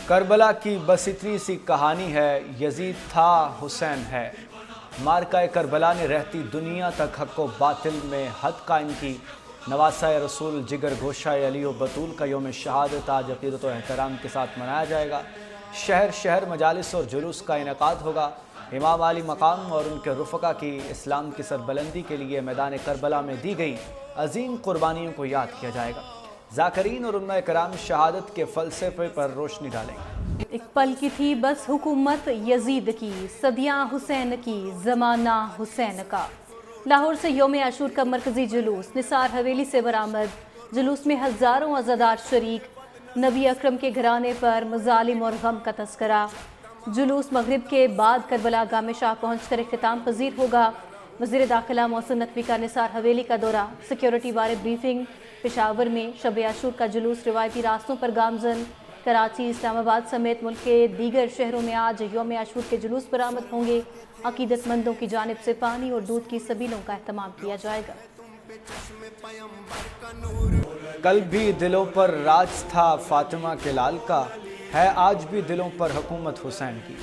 کربلا کی بس اتنی سی کہانی ہے، یزید تھا حسین ہے۔ مارکہ کربلا نے رہتی دنیا تک حق و باطل میں حد قائم کی۔ نواسہ رسول جگر گوشہ علی و بطول کا یوم شہادت آج عقیدت و احترام کے ساتھ منایا جائے گا۔ شہر شہر مجالس اور جلوس کا انعقاد ہوگا۔ امام علی مقام اور ان کے رفقا کی اسلام کی سربلندی کے لیے میدان کربلا میں دی گئی عظیم قربانیوں کو یاد کیا جائے گا۔ ذاکرین اور علماء کرام شہادت کے فلسفے پر روشنی ڈالیں گے۔ ایک پل کی تھی بس حکومت یزید کی، صدیاں حسین کی، زمانہ حسین کا۔ لاہور سے یوم عاشور کا مرکزی جلوس نثار حویلی سے برآمد۔ جلوس میں ہزاروں عزادار شریک۔ نبی اکرم کے گھرانے پر مظالم اور غم کا تذکرہ۔ جلوس مغرب کے بعد کربلا گاہ میں شاہ پہنچ کر اختتام پذیر ہوگا۔ وزیر داخلہ محسن نقوی کا نثار حویلی کا دورہ، سیکیورٹی بارے بریفنگ۔ پشاور میں شب عاشور کا جلوس روایتی راستوں پر گامزن۔ کراچی، اسلام آباد سمیت ملک کے دیگر شہروں میں آج یوم عاشور کے جلوس برآمد ہوں گے۔ عقیدت مندوں کی جانب سے پانی اور دودھ کی سبیلوں کا اہتمام کیا جائے گا۔ کل بھی دلوں پر راج تھا فاطمہ کے لال کا، ہے آج بھی دلوں پر حکومت حسین کی۔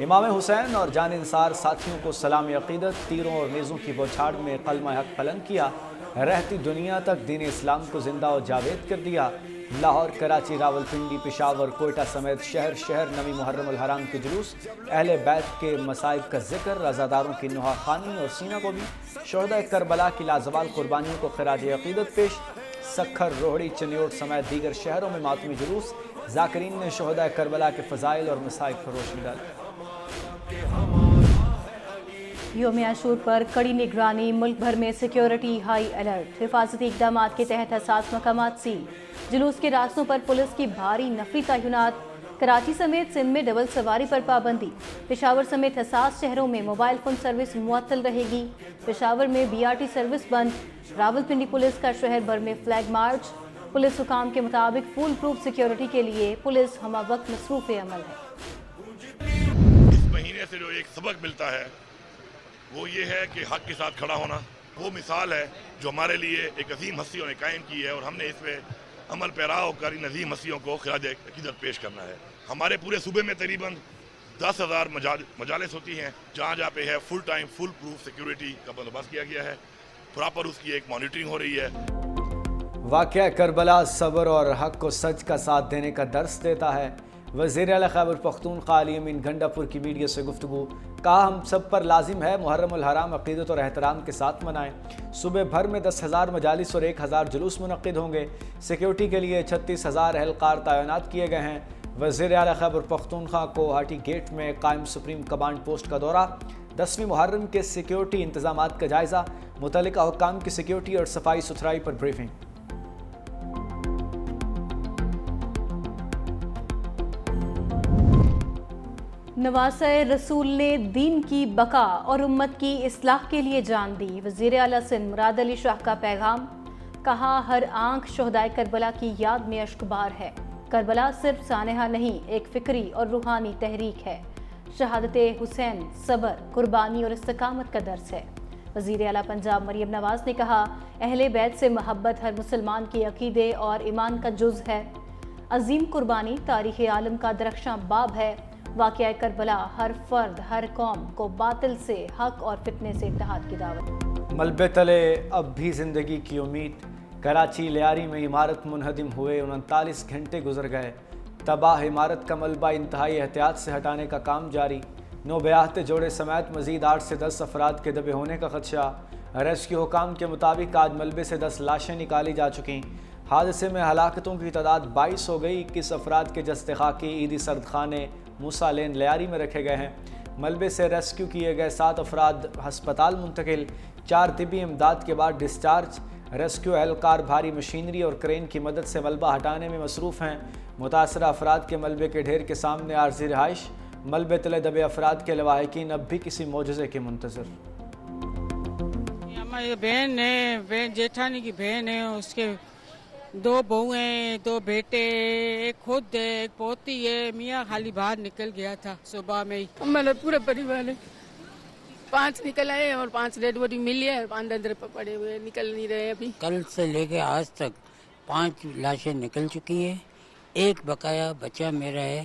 امام حسین اور جان نثار ساتھیوں کو سلام عقیدت، تیروں اور نیزوں کی بوچھاڑ میں کلمہ حق بلند کیا، رہتی دنیا تک دین اسلام کو زندہ و جاوید کر دیا۔ لاہور، کراچی، راولپنڈی، پشاور، کوئٹہ سمیت شہر شہر نویں محرم الحرام کے جلوس، اہل بیت کے مصائب کا ذکر، رضاداروں کی نوحہ خوانی اور سینہ کو بھی، شہداء کربلا کی لازوال قربانیوں کو خراج عقیدت پیش۔ سکھر، روہڑی، چنیوٹ سمیت دیگر شہروں میں ماتمی جلوس، ذاکرین نے شہداء کربلا کے فضائل اور مصائب پر روشنی ڈالی۔ یوم عاشور پر کڑی نگرانی، ملک بھر میں سیکیورٹی ہائی الرٹ۔ حفاظتی اقدامات کے تحت حساس مقامات سیل۔ جلوس کے راستوں پر پولیس کی بھاری نفری تعینات۔ کراچی سمیت سندھ میں ڈبل سواری پر پابندی۔ پشاور سمیت حساس شہروں میں موبائل فون سروس معطل رہے گی۔ پشاور میں BRT سروس بند۔ راولپنڈی پولیس کا شہر بھر میں فلیگ مارچ۔ پولیس حکام کے مطابق فول پروف سیکیورٹی کے لیے پولیس ہمہ وقت مصروف عمل ہے۔ اس مہینے سے جو ایک سبق ملتا ہے وہ یہ ہے کہ حق کے ساتھ کھڑا ہونا وہ مثال ہے جو ہمارے لیے ایک عظیم ہستیوں نے قائم کی ہے، اور ہم نے اس پہ عمل پیرا ہو کر ان عظیم ہستیوں کو خراج عقیدت پیش کرنا ہے۔ ہمارے پورے صوبے میں تقریباً 10,000 مجالس ہوتی ہیں، جہاں جہاں پہ ہے full time full proof security کا بندوبست کیا گیا ہے، پراپر اس کی ایک مانیٹرنگ ہو رہی ہے۔ واقعہ کربلا صبر اور حق و سچ کا ساتھ دینے کا درس دیتا ہے۔ وزیر اعلیٰ خیبر پختونخوا علی امین گنڈا پور کی میڈیا سے گفتگو، کہا ہم سب پر لازم ہے محرم الحرام عقیدت اور احترام کے ساتھ منائیں۔ صوبے بھر میں 10,000 مجالس اور 1,000 جلوس منعقد ہوں گے۔ سیکیورٹی کے لیے 36,000 اہلکار تعینات کیے گئے ہیں۔ وزیر اعلیٰ خیبر پختونخوا کو ہاٹی گیٹ میں قائم سپریم کمانڈ پوسٹ کا دورہ، 10ویں محرم کے سیکیورٹی انتظامات کا جائزہ، متعلقہ حکام کی سیکیورٹی اور صفائی ستھرائی پر بریفنگ۔ نواسہ رسول نے دین کی بقا اور امت کی اصلاح کے لیے جان دی۔ وزیر اعلیٰ سندھ مراد علی شاہ کا پیغام، کہا ہر آنکھ شہدائے کربلا کی یاد میں اشکبار ہے۔ کربلا صرف سانحہ نہیں، ایک فکری اور روحانی تحریک ہے۔ شہادت حسین صبر، قربانی اور استقامت کا درس ہے۔ وزیر اعلیٰ پنجاب مریم نواز نے کہا اہل بیت سے محبت ہر مسلمان کی عقیدے اور ایمان کا جز ہے۔ عظیم قربانی تاریخ عالم کا درخشاں باب ہے۔ واقعہ کربلا ہر فرد، ہر قوم کو باطل سے حق اور فتنے سے اتحاد کی دعوت۔ ملبے تلے اب بھی زندگی کی امید، کراچی لیاری میں عمارت منہدم ہوئے 39 گھنٹے گزر گئے۔ تباہ عمارت کا ملبہ انتہائی احتیاط سے ہٹانے کا کام جاری۔ 9 بیاہتے جوڑے سمیت مزید 8 سے 10 افراد کے دبے ہونے کا خدشہ۔ ریسکیو حکام کے مطابق آج ملبے سے 10 لاشیں نکالی جا چکیں۔ حادثے میں ہلاکتوں کی تعداد 22 ہو گئی۔ 21 افراد کے جسد خاکی عیدی سرد خانے موسیٰ لین لیاری میں رکھے گئے ہیں۔ ملبے سے ریسکیو کیے گئے 7 افراد ہسپتال منتقل، 4 طبی امداد کے بعد ڈسچارج۔ ریسکیو اہلکار بھاری مشینری اور کرین کی مدد سے ملبہ ہٹانے میں مصروف ہیں۔ متاثرہ افراد کے ملبے کے ڈھیر کے سامنے عارضی رہائش۔ ملبے تلے دبے افراد کے لواحقین اب بھی کسی معجزے کے منتظر۔ ہماری بہن ہے، جیٹھانی کی بہن ہے، اس کے 2 بہو ہیں، 2 بیٹے، ایک خود ہے، ایک پوتی ہے۔ میاں خالی باہر نکل گیا تھا صبح میں ہی۔ ہمارا پورا پریوار ہے، 5 نکل آئے اور 5 ڈیڈ باڈی ملی ہے، 5 اندر پڑے ہوئے نکل نہیں رہے ابھی۔ کل سے لے کے آج تک 5 لاشیں نکل چکی ہیں، ایک بقایا بچہ میرا ہے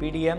PDM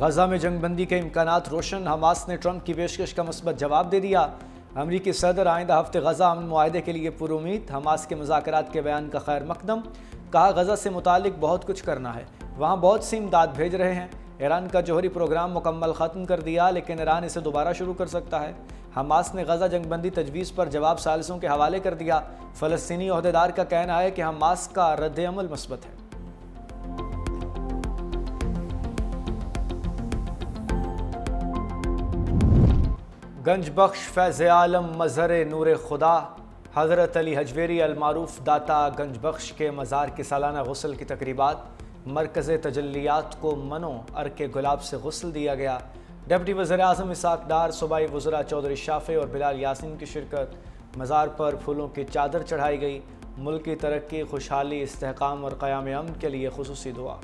غزہ میں جنگ بندی کے امکانات روشن، حماس نے ٹرمپ کی پیشکش کا مثبت جواب دے دیا۔ امریکی صدر آئندہ ہفتے غزہ امن معاہدے کے لیے پر امید، حماس کے مذاکرات کے بیان کا خیر مقدم، کہا غزہ سے متعلق بہت کچھ کرنا ہے، وہاں بہت سی امداد بھیج رہے ہیں۔ ایران کا جوہری پروگرام مکمل ختم کر دیا لیکن ایران اسے دوبارہ شروع کر سکتا ہے۔ حماس نے غزہ جنگ بندی تجویز پر جواب ثالثوں کے حوالے کر دیا۔ فلسطینی عہدیدار کا کہنا ہے کہ حماس کا رد عمل مثبت ہے۔ گنج بخش فیض عالم مظہر نور خدا حضرت علی حجویری المعروف داتا گنج بخش کے مزار کی سالانہ غسل کی تقریبات، مرکز تجلیات کو منو ارک گلاب سے غسل دیا گیا۔ ڈپٹی وزیر اعظم اسحاق ڈار، صوبائی وزراء چودھری شافع اور بلال یاسین کی شرکت۔ مزار پر پھولوں کی چادر چڑھائی گئی۔ ملک کی ترقی، خوشحالی، استحکام اور قیام امن کے لیے خصوصی دعا۔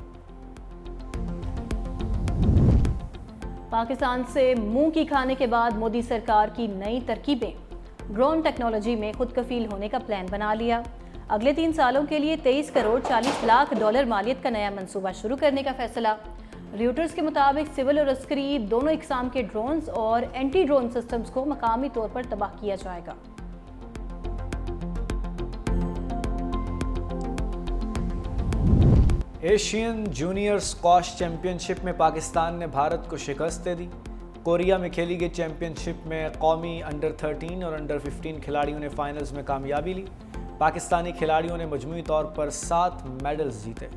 پاکستان سے منہ کی کھانے کے بعد مودی سرکار کی نئی ترکیبیں، ڈرون ٹیکنالوجی میں خود کفیل ہونے کا پلان بنا لیا۔ اگلے 3 سالوں کے لیے 23 کروڑ 40 لاکھ ڈالر مالیت کا نیا منصوبہ شروع کرنے کا فیصلہ۔ ریوٹرز کے مطابق سول اور عسکری دونوں اقسام کے ڈرونز اور اینٹی ڈرون سسٹمز کو مقامی طور پر تباہ کیا جائے گا۔ ایشین جونیئر اسکواش چیمپئن شپ میں پاکستان نے بھارت کو شکست دے دی۔ کوریا میں کھیلی گئی چیمپئن شپ میں قومی انڈر 13 اور انڈر 15 کھلاڑیوں نے فائنلز میں کامیابی لی۔ پاکستانی کھلاڑیوں نے مجموعی طور پر 7 میڈلز جیتے۔